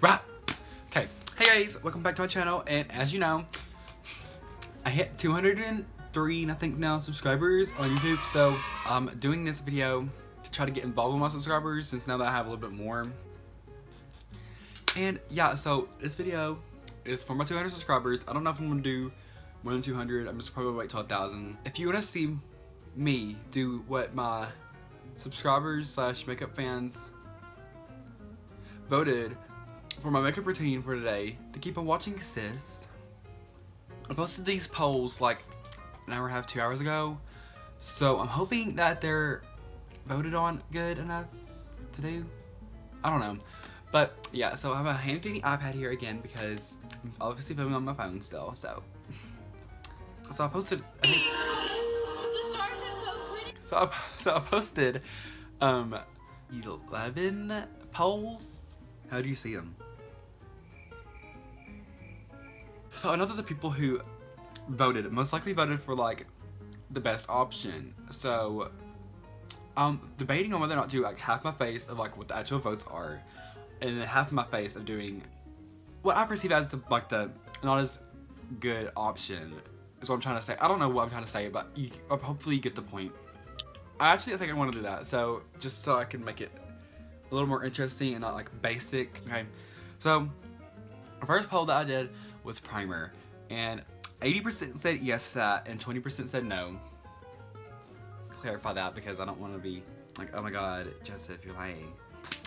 Right. Okay. Hey guys, welcome back to my channel. And as you know, I hit 203, I think now, subscribers on YouTube. So I'm doing this video to try to get involved with my subscribers since now that I have a little bit more. And yeah, so this video is for my 200 subscribers. I don't know if I'm gonna do more than 200. I'm just probably wait till 1,000. If you want to see me do what my subscribers slash makeup fans voted for my makeup routine for today, to keep on watching sis, I posted these polls like an hour and a half, 2 hours ago. So I'm hoping that they're voted on good enough to do. I don't know. But yeah, so I have a handy iPad here again because I'm obviously filming on my phone still, so. So I posted, I think, The stars are so pretty. so I posted 11 polls. How do you see them? So I know that the people who voted most likely voted for like the best option. So debating on whether or not to do like half my face of like what the actual votes are, and then half of my face of doing what I perceive as the not as good option is what I'm trying to say. I don't know what I'm trying to say, but hopefully you get the point. I think I want to do that, so just so I can make it a little more interesting and not like basic. Okay, so the first poll that I did was primer, and 80% said yes to that and 20% said no. Clarify that because I don't want to be like, oh my god, Joseph, you're lying.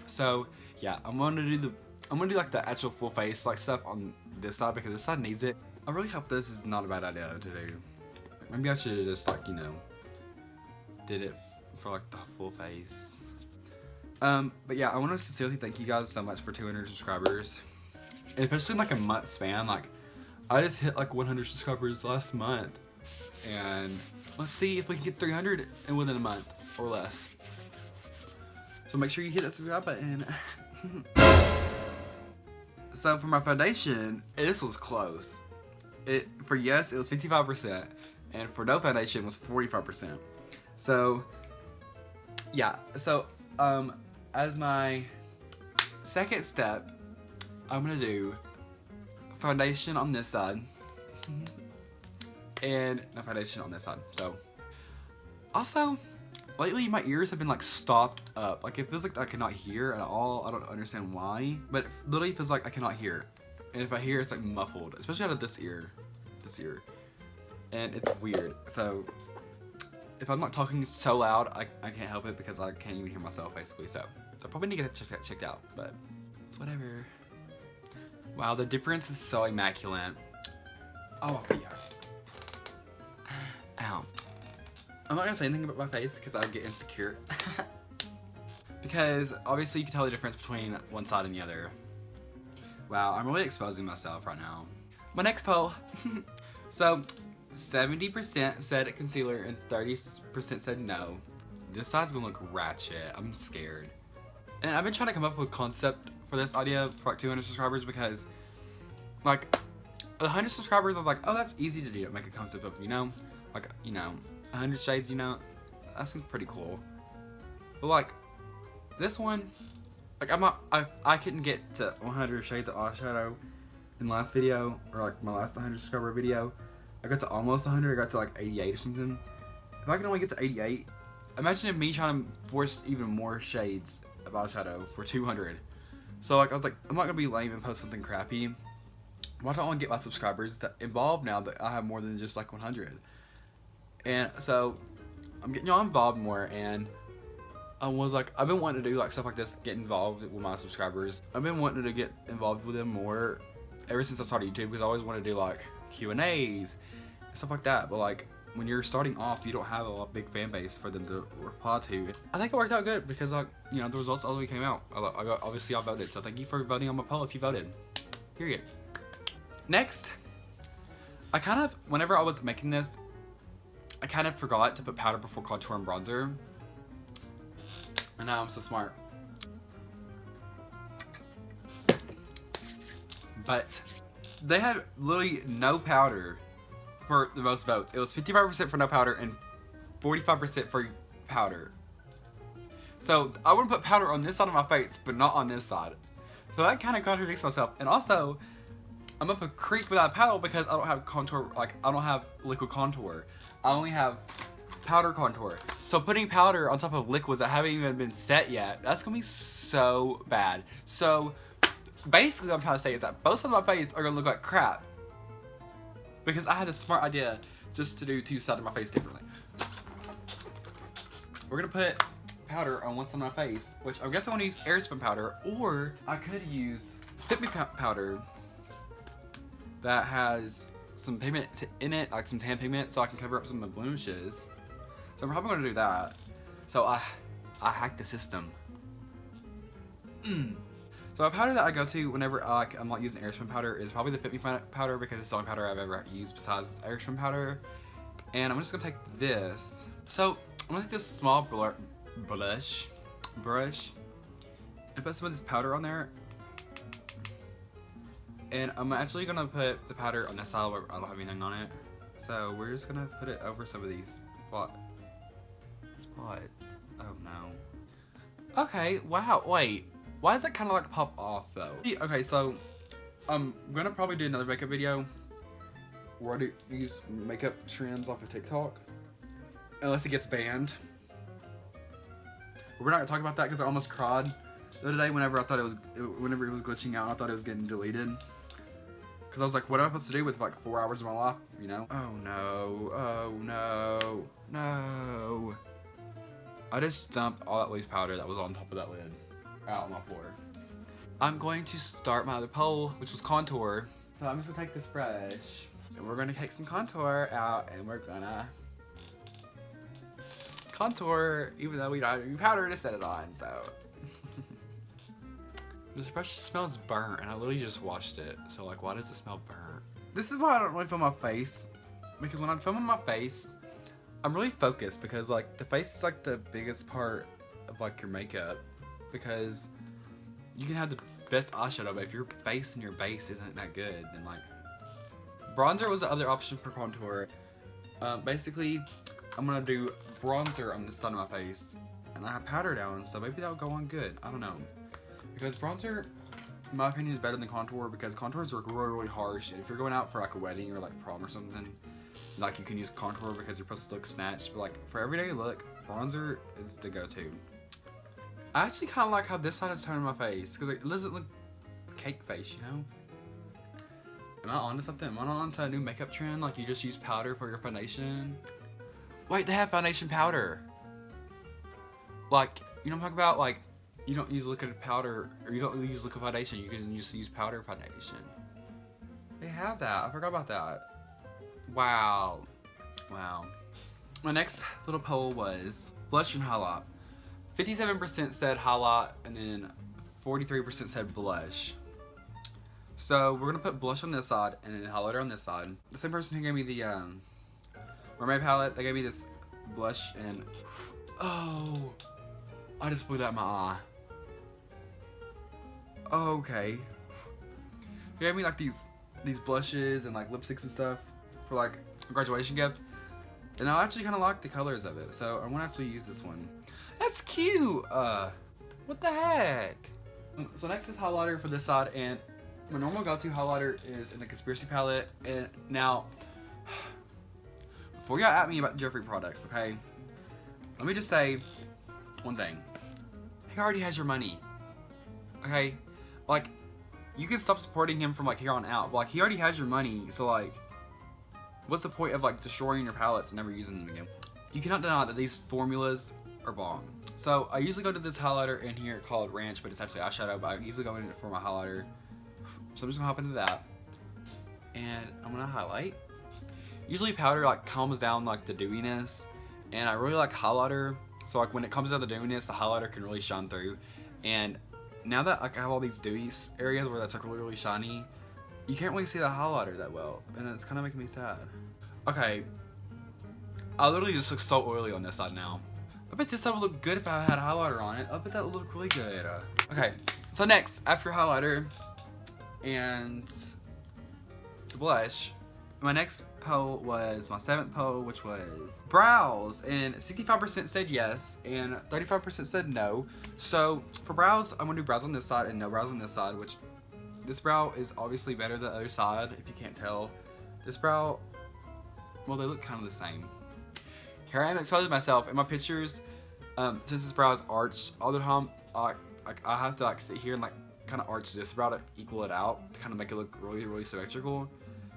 So yeah, I'm gonna do like the actual full face like stuff on this side because this side needs it. I really hope this is not a bad idea to do. Maybe I should have just like, you know, did it for like the full face. But yeah, I want to sincerely thank you guys so much for 200 subscribers. Especially in like a month span. Like, I just hit like 100 subscribers last month. And let's see if we can get 300 within a month or less. So make sure you hit that subscribe button. So for my foundation, this was close. For yes, it was 55%. And for no foundation, it was 45%. So, yeah. So, as my second step, I'm gonna do foundation on this side and no foundation on this side. So, also, lately my ears have been like stopped up. Like it feels like I cannot hear at all. I don't understand why, but it literally feels like I cannot hear. And if I hear, it's like muffled, especially out of this ear, and it's weird. So if I'm not talking so loud, I can't help it because I can't even hear myself basically. So I probably need to get that checked out, but it's whatever. Wow, the difference is so immaculate. Oh yeah. Ow. I'm not gonna say anything about my face because I get insecure. Because obviously you can tell the difference between one side and the other. Wow, I'm really exposing myself right now. My next poll. So 70% said concealer and 30% said no. This side's gonna look ratchet. I'm scared. And I've been trying to come up with a concept for this idea for like 200 subscribers because like 100 subscribers I was like, oh, that's easy to do, make a concept of, you know? Like, you know, 100 shades, you know? That seems pretty cool. But like this one, like I couldn't get to 100 shades of eyeshadow in the last video, or like my last 100 subscriber video. I got to almost 100, I got to like 88 or something. If I can only get to 88, imagine if me trying to force even more shades of eyeshadow for 200. So like I was like, I'm not gonna be lame and post something crappy. Why don't I want to get my subscribers involved now that I have more than just like 100? And so I'm getting y'all involved more, and I was like, I've been wanting to do like stuff like this, get involved with my subscribers. I've been wanting to get involved with them more ever since I started YouTube because I always wanted to do like Q&As and stuff like that. But like when you're starting off, you don't have a big fan base for them to reply to. I think it worked out good because like, you know, the results already came out. Obviously I voted, so thank you for voting on my poll if you voted. Period. Next, I kind of, whenever I was making this, I kind of forgot to put powder before contour and bronzer. And now I'm so smart. But they had literally no powder for the most votes. It was 55% for no powder and 45% for powder. So I would put powder on this side of my face, but not on this side. So that kind of contradicts myself. And also, I'm up a creek without a paddle because I don't have contour, like I don't have liquid contour. I only have powder contour. So putting powder on top of liquids that haven't even been set yet, that's gonna be so bad. So basically what I'm trying to say is that both sides of my face are gonna look like crap. Because I had a smart idea just to do two sides of my face differently. We're gonna put powder on one side of my face, which I guess I wanna use Airspun powder, or I could use Fit Me powder that has some pigment in it, like some tan pigment, so I can cover up some of the blemishes. So I'm probably gonna do that. So I hacked the system. So a powder that I go to whenever I'm not using Airspun powder is probably the Fit Me powder because it's the only powder I've ever used besides Airspun powder. And I'm just gonna take this. So I'm gonna take this small brush and put some of this powder on there. And I'm actually gonna put the powder on this side where I don't have anything on it. So we're just gonna put it over some of these spots. Oh no. Okay, wow, wait. Why does that kind of like pop off though? Okay, so I'm gonna probably do another makeup video where I do these makeup trends off of TikTok. Unless it gets banned. We're not gonna talk about that because I almost cried the other day whenever it was glitching out. I thought it was getting deleted. Cause I was like, what am I supposed to do with like 4 hours of my life, you know? Oh no, oh no, no. I just dumped all that loose powder that was on top of that lid out on my floor. I'm going to start my other pole, which was contour. So I'm just gonna take this brush and we're gonna take some contour out and we're gonna contour, even though we don't have any powder to set it on, so. This brush smells burnt, and I literally just washed it. So like, why does it smell burnt? This is why I don't really film my face. Because when I'm filming my face, I'm really focused because like the face is like the biggest part of like your makeup. Because you can have the best eyeshadow, but if your face and your base isn't that good, then like. Bronzer was the other option for contour. Basically, I'm gonna do bronzer on this side of my face. And I have powder down, so maybe that'll go on good. I don't know. Because bronzer, in my opinion, is better than contour because contours are really, really harsh. And if you're going out for like a wedding or like prom or something, like you can use contour because you're supposed to look snatched. But like for everyday look, bronzer is the go-to. I actually kind of like how this side is turning my face because it doesn't look cake face, you know? Am I onto something? Am I onto a new makeup trend? Like you just use powder for your foundation? Wait, they have foundation powder. Like, you know what I'm talking about? Like, you don't use liquid powder, or you don't use liquid foundation, you can just use powder foundation. They have that, I forgot about that. Wow. Wow. My next little poll was blush and highlight. 57% said highlight, and then 43% said blush. So we're gonna put blush on this side, and then highlighter on this side. The same person who gave me the mermaid palette, they gave me this blush, and oh, I just blew that in my eye. Okay. He gave me like these blushes and like lipsticks and stuff for like a graduation gift. And I actually kind of like the colors of it, so I want to actually use this one. That's cute! What the heck? So next is highlighter for this side, and my normal go-to highlighter is in the Conspiracy palette. And now, before y'all at me about Jeffree products, okay? Let me just say one thing. He already has your money, okay? Like, you can stop supporting him from like here on out, but like he already has your money, so like, what's the point of like destroying your palettes and never using them again? You cannot deny that these formulas are bomb. So I usually go to this highlighter in here called Ranch, but it's actually eyeshadow, but I usually go in it for my highlighter. So I'm just gonna hop into that, and I'm gonna highlight. Usually powder like calms down like the dewiness, and I really like highlighter. So like when it comes down to the dewiness, the highlighter can really shine through. And now that like, I have all these dewy areas where that's like really, really shiny, you can't really see the highlighter that well, and it's kind of making me sad. Okay, I literally just look so oily on this side now. I bet this side would look good if I had highlighter on it. I bet that would look really good. Okay, so next, after highlighter and the blush, my next poll was my 7th poll, which was brows, and 65% said yes and 35% said no. So for brows, I'm gonna do brows on this side and no brows on this side, which this brow is obviously better than the other side, if you can't tell. This brow, well, they look kind of the same. Here I am exposing myself in my pictures. Since this brow is arched all the time, I have to like sit here and like kind of arch this brow to equal it out, to kind of make it look really, really symmetrical.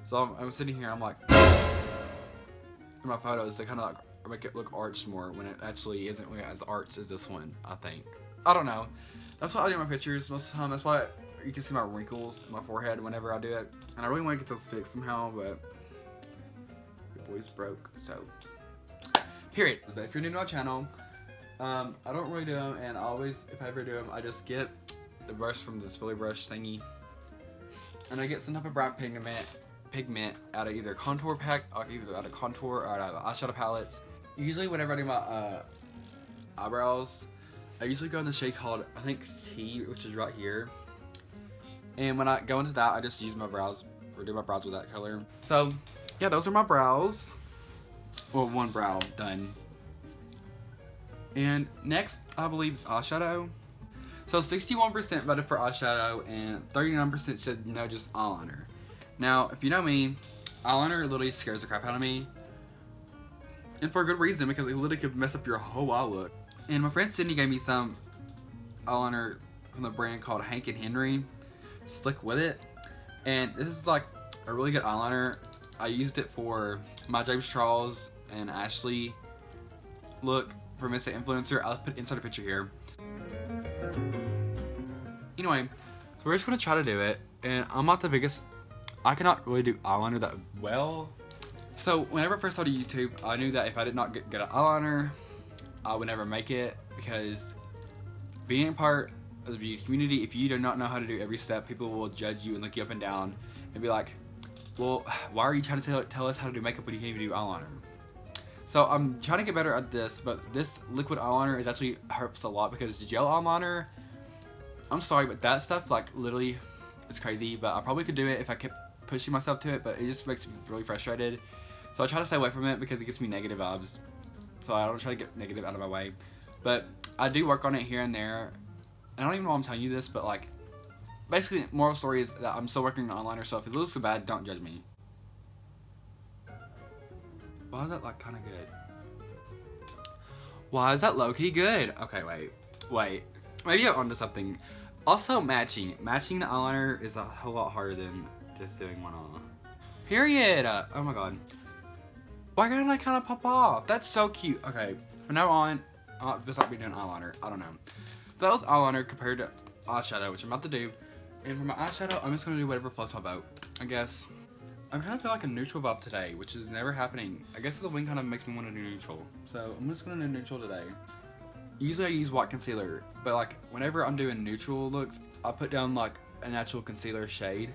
So I'm sitting here, I'm like, in my photos, they kind of like make it look arched more when it actually isn't really as arched as this one, I think. I don't know. That's what I do in my pictures most of the time. That's why you can see my wrinkles in my forehead whenever I do it. And I really want to get those fixed somehow, but the boy's broke, so. Period. But if you're new to my channel, I don't really do them, and always, if I ever do them, I just get the brush from the spoolie brush thingy, and I get some type of brown pigment out of either contour pack, or either out of contour or out of eyeshadow palettes. Usually whenever I do my eyebrows, I usually go in the shade called, I think, T, which is right here. And when I go into that, I just use my brows, or do my brows with that color. So yeah, those are my brows. Well, one brow done. And next, I believe, is eyeshadow. So 61% voted for eyeshadow and 39% said no, just eyeliner. Now, if you know me, eyeliner literally scares the crap out of me. And for a good reason, because it literally could mess up your whole eye look. And my friend Sydney gave me some eyeliner from the brand called Hank and Henry, Slick With It. And this is like a really good eyeliner. I used it for my James Charles and Ashley look for Mr. Influencer. I'll put insert a picture here. Anyway, so we're just gonna try to do it, and I'm not the biggest, I cannot really do eyeliner that well. So whenever I first started YouTube, I knew that if I did not get good at eyeliner, I would never make it, because being a part of the beauty community, if you do not know how to do every step, people will judge you and look you up and down and be like, well, why are you trying to tell us how to do makeup when you can't even do eyeliner? So I'm trying to get better at this, but this liquid eyeliner is actually helps a lot, because gel eyeliner, I'm sorry, but that stuff, like, literally is crazy. But I probably could do it if I kept pushing myself to it, but it just makes me really frustrated. So I try to stay away from it because it gives me negative vibes. So I don't try to get negative out of my way. But I do work on it here and there. I don't even know why I'm telling you this, but like, basically, moral story is that I'm still working on eyeliner, so if it looks so bad, don't judge me. Why is that like kind of good? Why is that low-key good? Okay, wait. Maybe I'm onto something. Also, matching the eyeliner is a whole lot harder than just doing one on. Period. Oh my god. Why can't I kind of pop off? That's so cute. Okay, from now on, I'll just not be doing eyeliner. I don't know. That was eyeliner compared to eyeshadow, which I'm about to do. And for my eyeshadow, I'm just gonna do whatever floats my boat, I guess. I kind of feel like a neutral vibe today, which is never happening. I guess the wing kind of makes me want to do neutral. So I'm just gonna do neutral today. Usually I use white concealer, but like whenever I'm doing neutral looks, I put down like a natural concealer shade,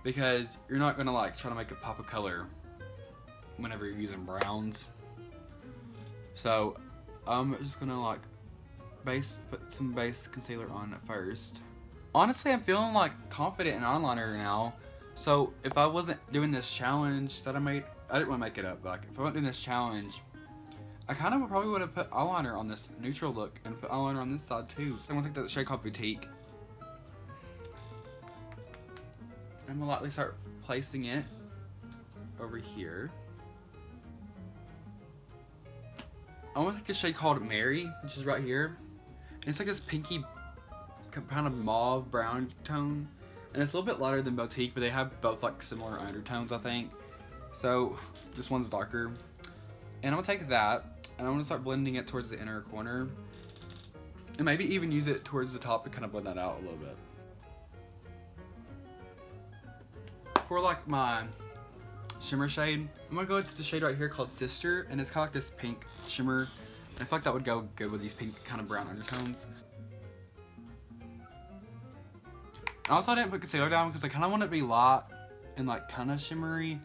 because you're not gonna like try to make a pop of color whenever you're using browns. So I'm just gonna like put some base concealer on first. Honestly, I'm feeling like confident in eyeliner now. So if I wasn't doing this challenge that I made, I didn't want to make it up, but like if I wasn't doing this challenge, I kind of probably would have put eyeliner on this neutral look and put eyeliner on this side too. I'm gonna take that shade called Boutique. I'm gonna lightly start placing it over here. I want to take a shade called Mary, which is right here. And it's like this pinky kind of mauve brown tone, and it's a little bit lighter than Boutique, but they have both like similar undertones, I think. So this one's darker, and I'm gonna take that and I'm gonna start blending it towards the inner corner, and maybe even use it towards the top to kind of blend that out a little bit. For like my shimmer shade, I'm gonna go into the shade right here called Sister, and it's kind of like this pink shimmer, and I feel like that would go good with these pink kind of brown undertones. Also, I didn't put concealer down because I kind of want it to be light and like kind of shimmery,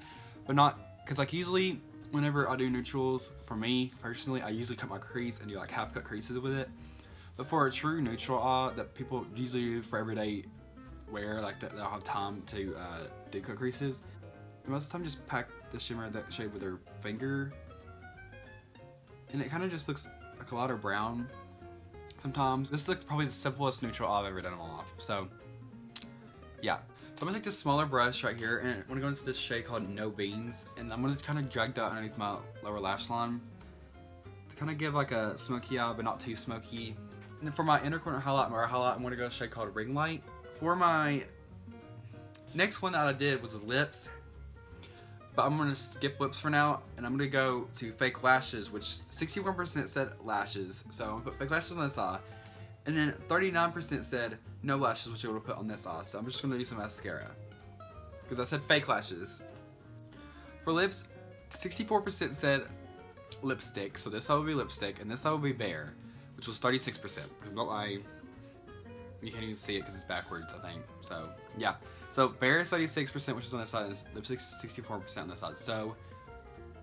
but not, because like usually whenever I do neutrals, for me personally, I usually cut my crease and do like half cut creases with it. But for a true neutral eye that people usually do for everyday wear, like that they'll have time to do cut creases, most of the time just pack the shimmer that shade with her finger. And it kind of just looks like a lot of brown sometimes. This is probably the simplest neutral I've ever done them all off. So, yeah. So I'm gonna take this smaller brush right here, and I'm gonna go into this shade called No Beans, and I'm gonna kind of drag that underneath my lower lash line to kind of give like a smoky eye, but not too smoky. And then for my inner corner highlight, I'm gonna go to a shade called Ring Light. For my next one that I did was lips, but I'm gonna skip lips for now, and I'm gonna go to fake lashes, which 61% said lashes. So I'm gonna put fake lashes on this eye. And then 39% said no lashes, which I would put on this eye. So I'm just gonna do some mascara, because I said fake lashes. For lips, 64% said lipstick. So this eye would be lipstick, and this eye would be bare, which was 36%. I'm not lying. You can't even see it because it's backwards, I think. So yeah. So bare is 36%, which is on this side, and lipstick is 64% on this side. So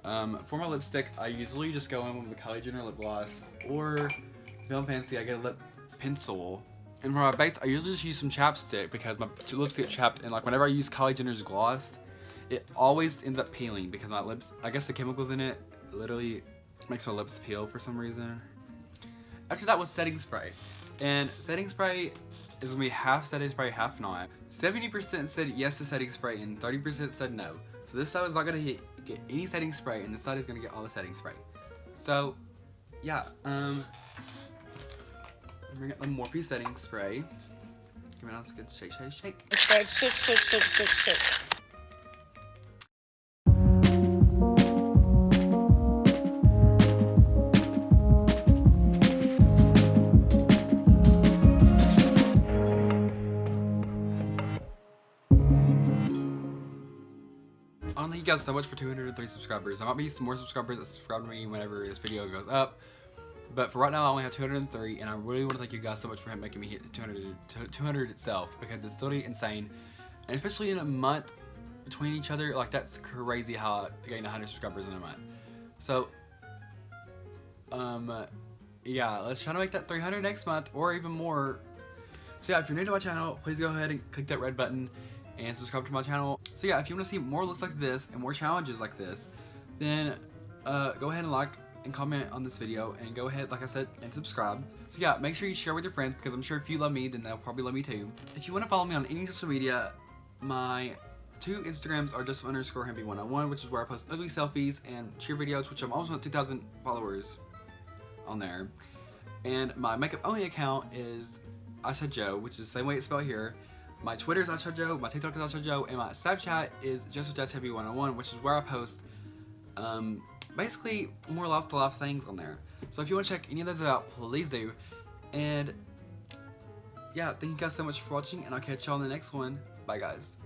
for my lipstick, I usually just go in with the Kylie Jenner lip gloss, or if I'm fancy, I get a lip pencil. And for my base, I usually just use some chapstick because my lips get chapped, and like whenever I use Kylie Jenner's gloss, it always ends up peeling because my lips, I guess the chemicals in it literally makes my lips peel for some reason. After that was setting spray. And setting spray is gonna be half setting spray, half not. 70% said yes to setting spray and 30% said no. So this side is not gonna get any setting spray, and this side is gonna get all the setting spray. So yeah, bring up the Morphe setting spray. Give it a good shake, shake, shake. It's that shake, shake, shake, shake, shake. I want to thank you guys so much for 203 subscribers. There might be some more subscribers that subscribe to me whenever this video goes up. But for right now, I only have 203, and I really want to thank you guys so much for making me hit 200 itself, because it's totally insane. And especially in a month between each other, like that's crazy how I gained 100 subscribers in a month. So, yeah, let's try to make that 300 next month, or even more. So yeah, if you're new to my channel, please go ahead and click that red button and subscribe to my channel. So yeah, if you want to see more looks like this and more challenges like this, then go ahead and like and comment on this video, and go ahead, like I said, and subscribe. So yeah, make sure you share with your friends, because I'm sure if you love me, then they'll probably love me too. If you want to follow me on any social media, my 2 Instagrams are just_Hempy101, which is where I post ugly selfies and cheer videos, which I'm almost at 2,000 followers on there. And my makeup only account is IShadJoe, which is the same way it's spelled here. My Twitter is IShadJoe, my TikTok is IShadJoe, and my Snapchat is JustWithJessHempy101, which is where I post basically more life-to-life things on there. So if you want to check any of those out, please do. And yeah, thank you guys so much for watching, and I'll catch y'all in the next one. Bye guys.